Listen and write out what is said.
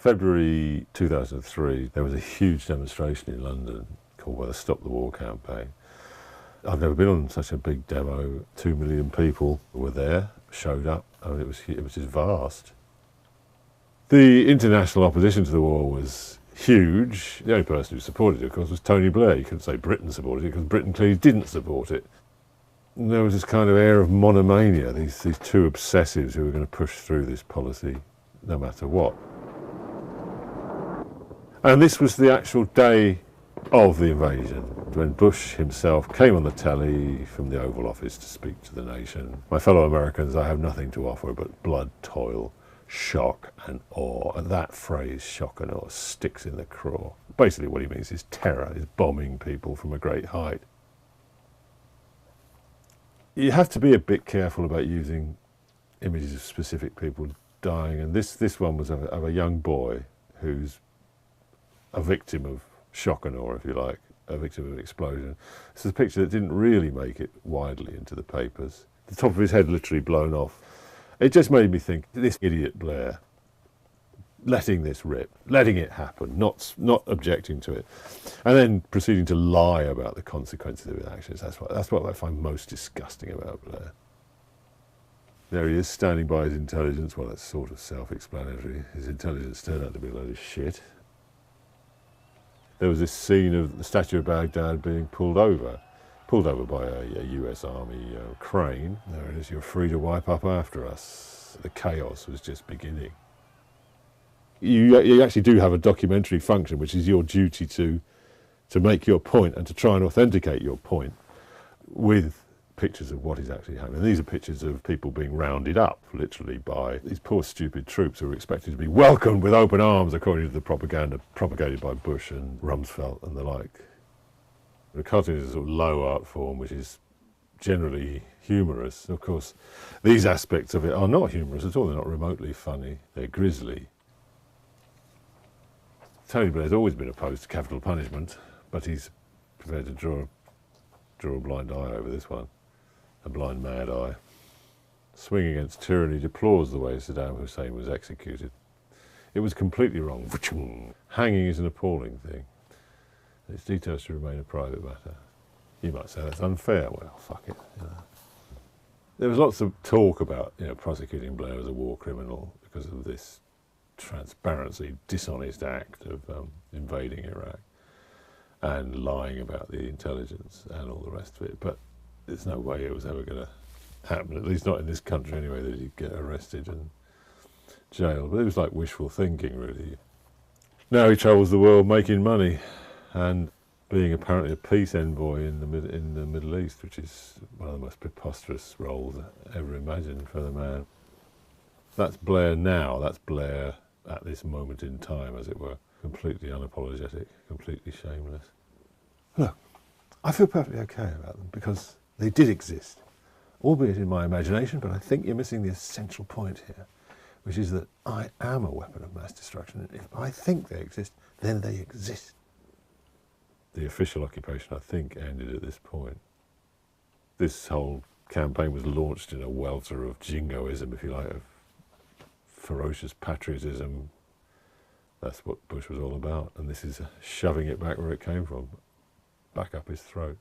February 2003, there was a huge demonstration in London called the Stop the War campaign. I've never been on such a big demo. 2 million people were there, showed up. I mean, it was just vast. The international opposition to the war was huge. The only person who supported it, of course, was Tony Blair. You couldn't say Britain supported it because Britain clearly didn't support it. And there was this kind of air of monomania, these two obsessives who were going to push through this policy no matter what. And this was the actual day of the invasion, when Bush himself came on the telly from the Oval Office to speak to the nation. My fellow Americans, I have nothing to offer but blood, toil, shock and awe. And that phrase, shock and awe, sticks in the craw. Basically what he means is terror, is bombing people from a great height. You have to be a bit careful about using images of specific people dying, and this one was of a young boy who's a victim of shock and awe, if you like, a victim of an explosion. This is a picture that didn't really make it widely into the papers. The top of his head literally blown off. It just made me think, this idiot Blair, letting this rip, letting it happen, not objecting to it, and then proceeding to lie about the consequences of his actions. That's what I find most disgusting about Blair. There he is, standing by his intelligence. Well, that's sort of self-explanatory. His intelligence turned out to be a load of shit. There was this scene of the Statue of Baghdad being pulled over by a US Army crane. There it is, you're free to wipe up after us. The chaos was just beginning. You actually do have a documentary function, which is your duty to make your point and to try and authenticate your point with pictures of what is actually happening. These are pictures of people being rounded up, literally, by these poor stupid troops who were expected to be welcomed with open arms, according to the propaganda propagated by Bush and Rumsfeld and the like. The cartoon is a sort of low art form, which is generally humorous. Of course, these aspects of it are not humorous at all. They're not remotely funny. They're grisly. Tony Blair's always been opposed to capital punishment, but he's prepared to draw a blind eye over this one. A blind, mad eye. Swing Against Tyranny deplores the way Saddam Hussein was executed. It was completely wrong. Hanging is an appalling thing. Its details should remain a private matter. You might say that's unfair. Well, fuck it. You know. There was lots of talk about prosecuting Blair as a war criminal because of this transparently dishonest act of invading Iraq and lying about the intelligence and all the rest of it. But there's no way it was ever going to happen, at least not in this country anyway, that he'd get arrested and jailed. But it was like wishful thinking, really. Now he travels the world making money and being apparently a peace envoy in the Middle East, which is one of the most preposterous roles ever imagined for the man. That's Blair now. That's Blair at this moment in time, as it were. Completely unapologetic, completely shameless. Look, I feel perfectly okay about them because they did exist, albeit in my imagination, but I think you're missing the essential point here, which is that I am a weapon of mass destruction, and if I think they exist, then they exist. The official occupation, I think, ended at this point. This whole campaign was launched in a welter of jingoism, if you like, of ferocious patriotism. That's what Bush was all about, and this is shoving it back where it came from, back up his throat.